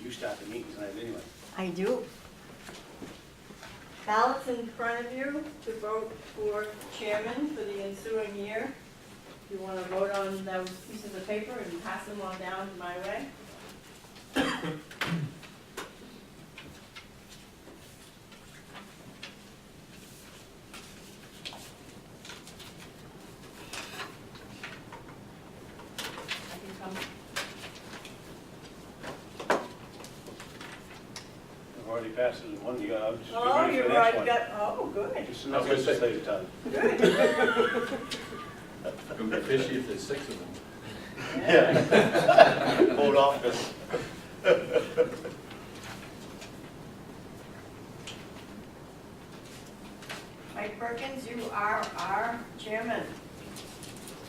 You start the meeting tonight anyway. I do. Ballots in front of you to vote for chairman for the ensuing year. If you want to vote on those pieces of paper and pass them on down my way. I can come. I've already passed it in one year. I'm just Oh, ready for you've the next already one. got, oh, good, Just enough legislative time. good. It would be fishy if there's 6 of them. Yeah. Hold off this. Mike Perkins, you are our chairman.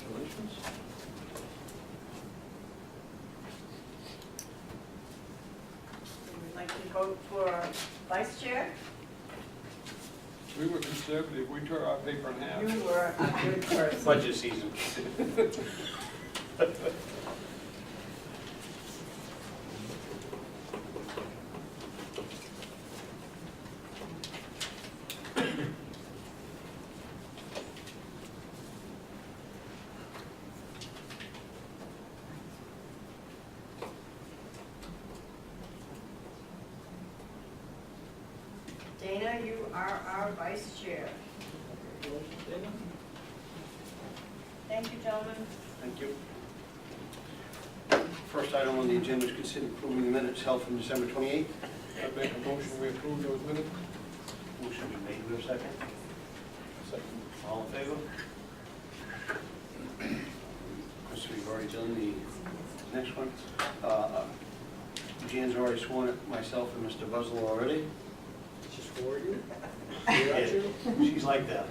Congratulations. Would you like to vote for vice chair? We were conservative, we tore our paper in half. You were a good person. Budget season. Dana, you are our vice chair. Thank you, gentlemen. Thank you. First item on the agenda is consider approving the minutes held from December 28th. I make a motion, we approve those minutes. Motion been made. Do we have a second? Second. All in favor? So we've already done the next one. Jan's already sworn at myself and Mr. Buzzell already. Just for you? She's like that.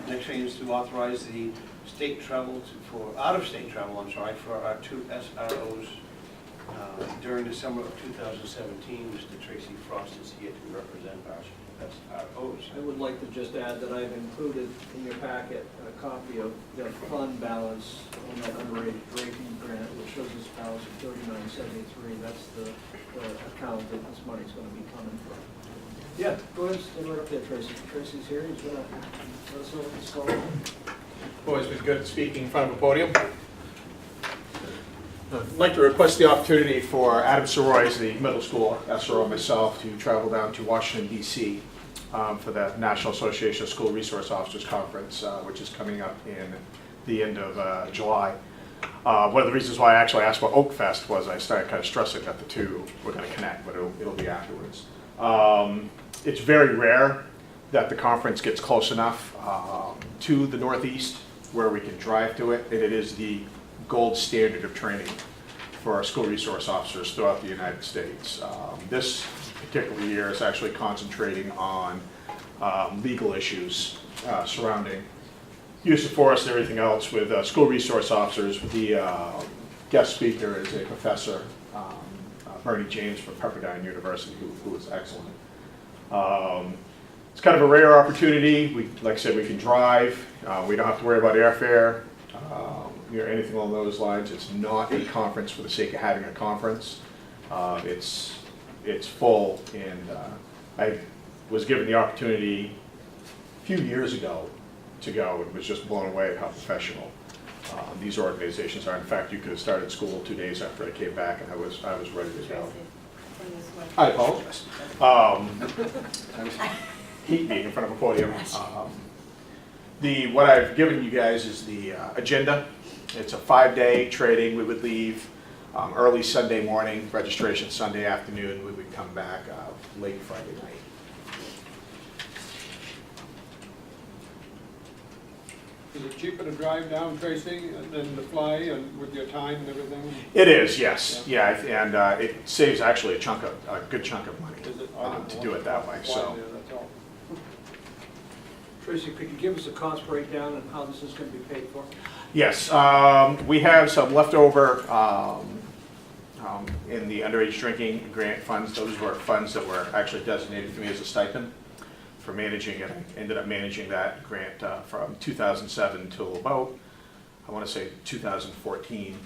Next thing is to authorize the state travel out-of-state travel, for our 2 SROs during December of 2017. Mr. Tracy Frost is here to represent our SROs. I would like to just add that I've included in your packet a copy of the fund balance on that underrated draping grant, which shows this balance of $39.73. That's the account that this money's gonna be coming from. Yeah, go ahead, stay right up there, Tracy. Tracy's here, he's gonna let us know what this is going on. Always been good speaking in front of a podium. I'd like to request the opportunity for Adam Soroy, the middle school SRO, and myself to travel down to Washington, D.C. For the National Association of School Resource Officers Conference, which is coming up in the end of July. One of the reasons why I actually asked about Oak Fest was I started kind of stressing that the two were going to connect, but it'll be afterwards. It's very rare that the conference gets close enough to the Northeast where we can drive to it, and it is the gold standard of training for our school resource officers throughout the United States. This particular year is actually concentrating on legal issues surrounding use of force and everything else with school resource officers. The guest speaker is a professor, Bernie James from Pepperdine University, who is excellent. It's kind of a rare opportunity. Like I said, we can drive. We don't have to worry about airfare or anything along those lines. It's not a conference for the sake of having a conference. It's full, and I was given the opportunity a few years ago to go and was just blown away at how professional these organizations are. In fact, you could have started school 2 days after I came back, and I was ready to go. I apologize. Heat me in front of a podium. What I've given you guys is the agenda. It's a 5-day training. We would leave early Sunday morning, registration Sunday afternoon. We would come back late Friday night. Is it cheaper to drive down, Tracy, than to fly and with your time and everything? It is, yes. Yeah, and it saves actually a good chunk of money Is it? to do it that way. Fly So. there, that's all. Tracy, could you give us a cost breakdown and how this is gonna be paid for? Yes, we have some leftover in the underage drinking grant funds. Those were funds that were actually designated to me as a stipend for managing it. I ended up managing that grant from 2007 till about, I want to say 2014.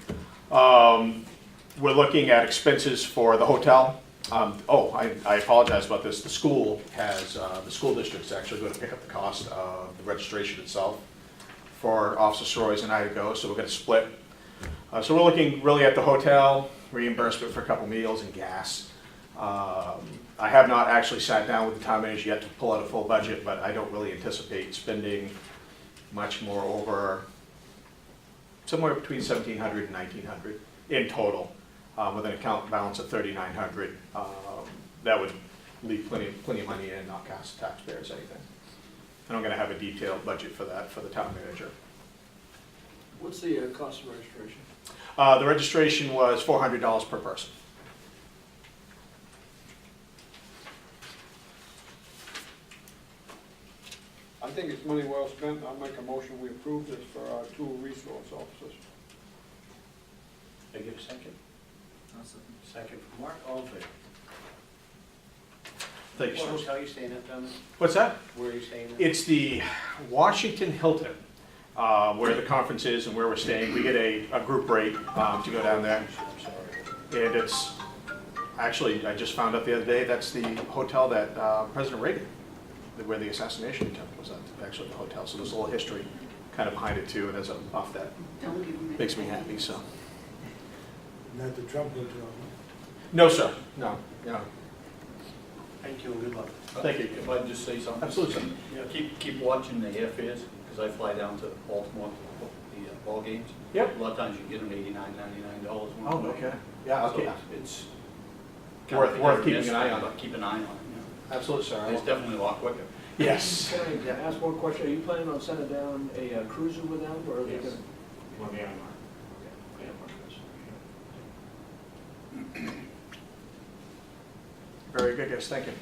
We're looking at expenses for the hotel. I apologize about this. The school has, the school district's actually going to pick up the cost of the registration itself for Officer Soroy's and I to go, so we're going to split. So we're looking really at the hotel, reimbursement for a couple meals and gas. I have not actually sat down with the town manager yet to pull out a full budget, but I don't really anticipate spending much more over somewhere between $1,700 and $1,900 in total, with an account balance of $3,900. That would leave plenty of money in and not cost taxpayers anything. And I'm going to have a detailed budget for that for the town manager. What's the cost of registration? The registration was $400 per person. I think it's money well spent. I'll make a motion, we approve this for our 2 resource officers. Can I get a second? Second from Mark, all in favor? Thank you, What sir. hotel are you staying at down there? What's that? Where are you staying at? It's the Washington Hilton, where the conference is and where we're staying. We get a group rate to go down there. I'm sorry. And it's, actually, I just found out the other day, that's the hotel that President Reagan, where the assassination attempt was at, actually the hotel. So there's a little history kind of behind it too, and as a off that makes me happy, so. Not the Trump hotel. No, sir, no, no. Thank you and good luck. Thank you. If I can just say something? Absolutely, sir. You know, keep watching the airfares, because I fly down to Baltimore, the ball games. Yep. A lot of times you get them $89, $99. Oh, okay. Yeah, So okay. it's Worth kind of keeping miss, an eye on. but keep an eye on it, you know. Absolutely, sir. It's definitely a lot quicker. Yes. Can I ask one question? Are you planning on sending down a cruiser with them, or are they Yes. gonna? Very good, guys, thank you.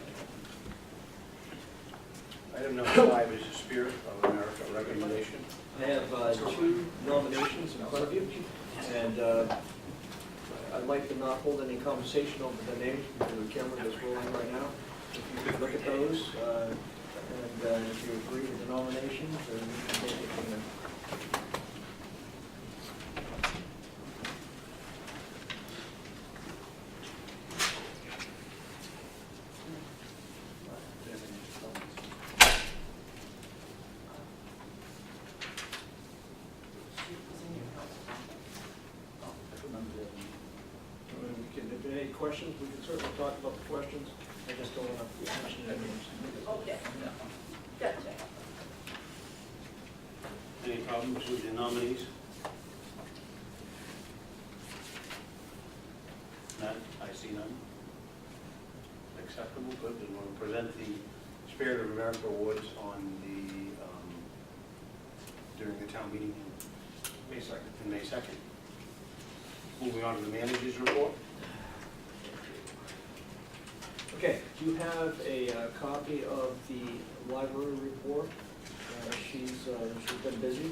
Item number 5 is the Spirit of America recommendation. I have 2 nominations in front of you, and I'd like to not hold any conversation over the names because the camera is rolling right now. If you could look at those, and if you agree with the nominations, then we can take it from there. If there are any questions, we can certainly talk about the questions. I just don't want to mention any names. Okay, gotcha. Any problems with the nominees? None? I see none. Acceptable, good. Then we'll present the Spirit of America Awards on the, during the town meeting May 2nd. in May 2nd. Moving on to the manager's report. Okay, you have a copy of the library report. She's been busy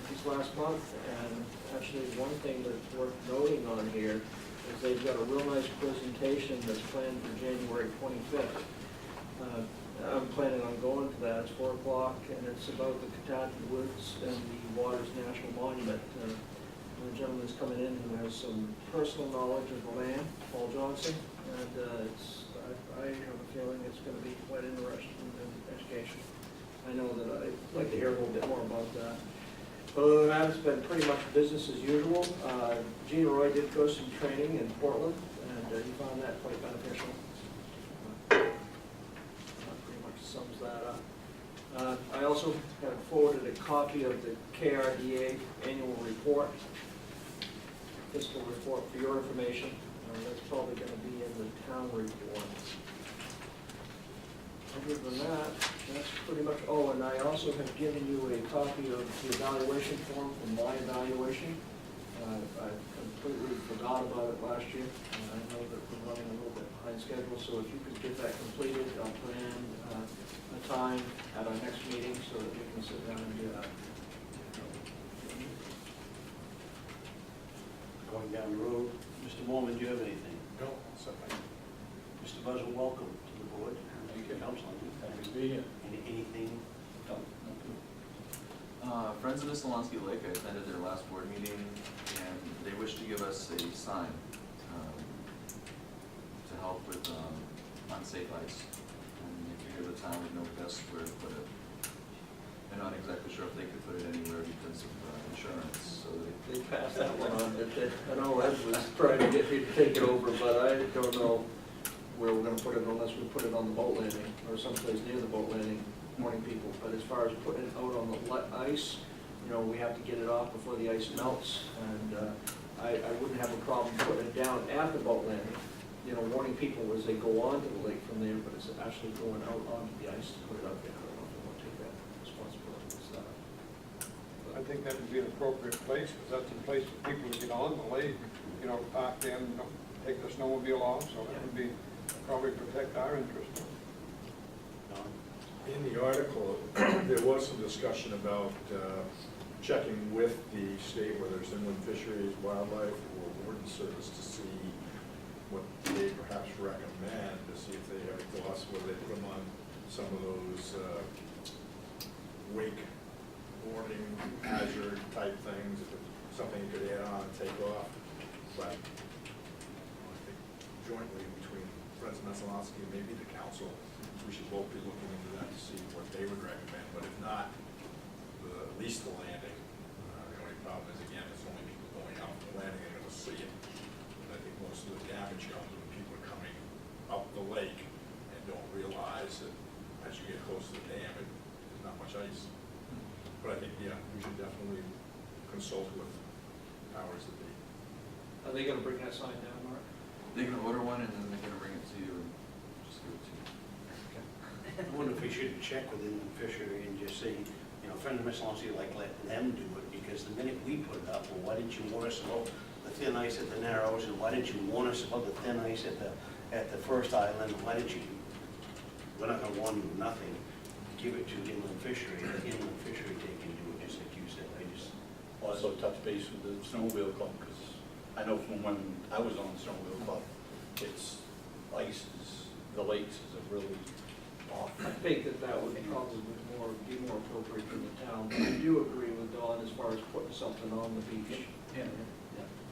this last month, and actually one thing that's worth noting on here is they've got a real nice presentation that's planned for January 25th. I'm planning on going to that. It's 4 o'clock, and it's about the Kentucky Woods and the Waters National Monument. The gentleman's coming in who has some personal knowledge of the land, Paul Johnson, and I have a feeling it's going to be quite interesting in education. I know that I'd like to hear a little bit more about that. Other than that, it's been pretty much business as usual. Gina Roy did go some training in Portland, and he found that quite beneficial. Pretty much sums that up. I also have forwarded a copy of the KRDA annual report, fiscal report for your information. That's probably going to be in the town report. Other than that, that's pretty much, oh, and I also have given you a copy of the evaluation form from my evaluation. I completely forgot about it last year, and I know that we're running a little bit behind schedule, so if you could get that completed, I'll plan a time at our next meeting so that we can sit down and do that. Going down the road. Mr. Mormon, do you have anything? No, something. Mr. Buzzell, welcome to the board. Thank you. Helps on you. Happy to be here. Anything? No, Friends of Missalonsky Lake, I attended their last board meeting, and they wish to give us a sign to help with unsafe ice. And they figure the town would know best where to put it. They're not exactly sure if they could put it anywhere because of insurance, so They passed that one on, I know Ed was trying to get me to take it over, but I don't know where we're gonna put it unless we put it on the boat landing or someplace near the boat landing, warning people. But as far as putting it out on the ice, you know, we have to get it off before the ice melts. And I wouldn't have a problem putting it down at the boat landing, you know, warning people as they go onto the lake from there, but it's actually going out onto the ice to put it out there. I don't know if they want to take that responsibility. I think that would be an appropriate place, because that's a place for people to get on the lake, you know, park in, you know, take the snowmobile off, so that would be, probably protect our interest. Don? In the article, there was some discussion about checking with the state, whether it's inland fisheries, wildlife, or warden service, to see what they perhaps recommend, to see if they have thoughts, whether they put them on some of those wake warning hazard type things, if it's something you could add on and take off. But I think jointly between Friends of Messalonsky and maybe the council, we should both be looking into that to see what they would recommend. But if not, at least the landing. The only problem is, again, it's only people going out from the landing are going to see it. And I think most of the damage comes when people are coming up the lake and don't realize that as you get close to the dam, there's not much ice. But I think, yeah, we should definitely consult with powers that be. Are they gonna bring that sign down, Mark? they're gonna order one and then they're gonna bring it to you and just give it to you. I wonder if we should check with inland fishery and just say, you know, Friends of Missalonsky, like, let them do it, because the minute we put it up, well, why didn't you warn us about the thin ice at the Narrows, and why didn't you warn us about the thin ice at the first island, and why didn't you, we're not gonna warn you nothing, give it to inland fishery, let inland fishery take and do it, just like you said. I just, Also touch base with the snowmobile club, because I know from when I was on the snowmobile club, it's ice is, the lakes is a really off. I think that would probably be more appropriate for the town. But I do agree with Dawn as far as putting something on the beach. Yeah.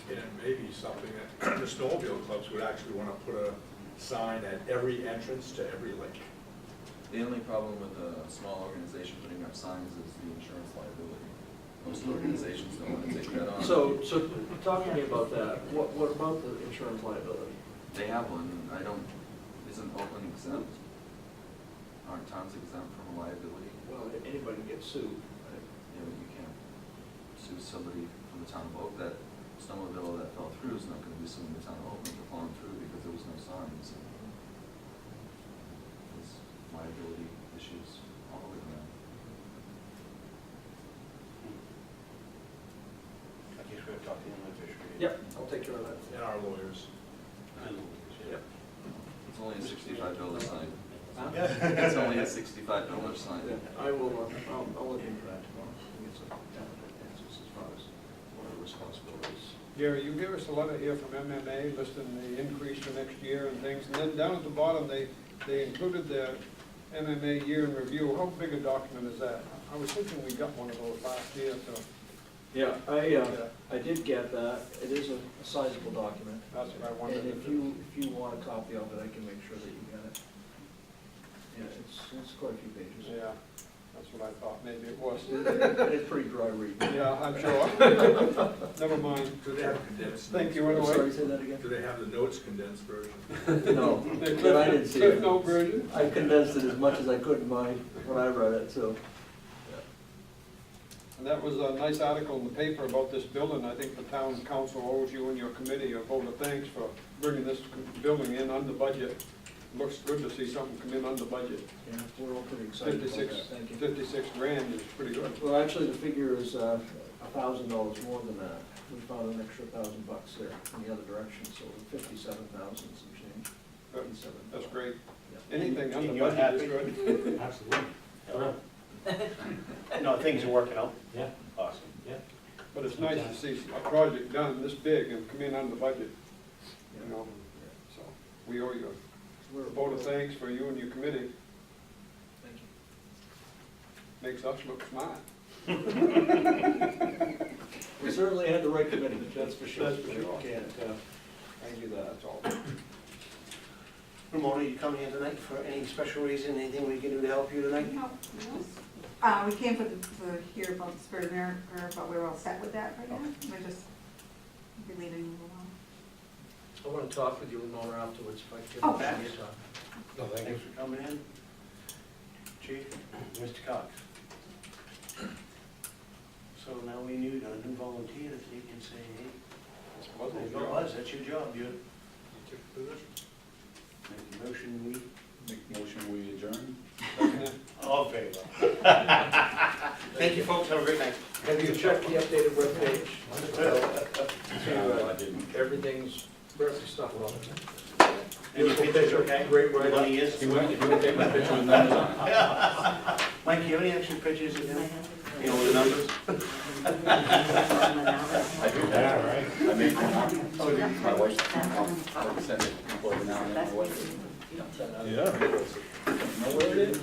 And it may be something that the snowmobile clubs would actually want to put a sign at every entrance to every lake. The only problem with a small organization putting up signs is the insurance liability. Most organizations don't want to take that on. So talk to me about that. What about the insurance liability? They have one, isn't Oakland exempt? Aren't towns exempt from a liability? Well, anybody gets sued. Right? You know, you can't sue somebody from the town of Oak. That snowmobile that fell through is not gonna be suing the town of Oakland for falling through because there was no signs. There's liability issues all the way around. I guess we're talking inland fishery. Yep, I'll take care of that. And our lawyers. Yep. It's only a $65 sign. Huh? It's only a $65 sign. Yeah, I will, I'll look into that tomorrow. And get some definite answers as far as what our responsibilities. Gary, you give us a letter here from MMA listing the increase for next year and things, and then down at the bottom, they included the MMA year in review. How big a document is that? I was thinking we got one of those last year, so Yeah, I did get that. It is a sizable document. that's what I wanted. And if you want a copy of it, I can make sure that you get it. Yeah, it's quite a few pages. Yeah, that's what I thought, maybe it was. It's pretty dry reading. Yeah, I'm sure. Never mind. Do they have condensed? Thank you notes? Sorry, anyway. say that again? Do they have the notes condensed version? No, The but I didn't see it. Cliff Note version? I condensed it as much as I could in when I read it, so. And that was a nice article in the paper about this building. I think the town council owes you and your committee a vote of thanks for bringing this building in under budget. Looks good to see something come in under budget. Yeah, we're all pretty excited about 56, that, thank you. 56 grand is pretty good. Well, actually, the figure is $1,000 more than that. We found an extra $1,000 there in the other direction, so 57,000 some change. Good. 57. That's great. Yeah. Anything under you're budget is happy? good. Absolutely. No, things are working out. Yeah. Awesome. Yeah. But it's nice to see a project done this big and come in under budget, you know, so we owe you We're a vote of thanks for you and your committee. Thank you. Makes us look smart. We certainly had the right commitment, that's for sure. That's for sure. We can't argue that at all. Ramona, you coming in tonight for any special reason, anything we can do to help you tonight? No. We came to hear about the spirit of America, but we're all set with that right now. We're just leaving you alone. I want to talk with you, Ramona, afterwards, if I can. Oh, sure. No, thank you. Thanks for coming in. Chief, Mr. Cox. So now we need a new volunteer that they can say, hey, that's your job, you took the position. make a motion, we, Make motion, we adjourn. all in favor. Thank you, folks, have a great night. Have you checked the updated webpage? No, I didn't. Everything's, there's stuff on it. Any pictures, okay? Great write-up. Money is. He wouldn't take my picture with numbers on it. Mike, you have any extra pictures of him? You know, with the numbers? I do that. Yeah, right. I made my wife, I'll send it before now and then. My wife, Yeah. know where it is?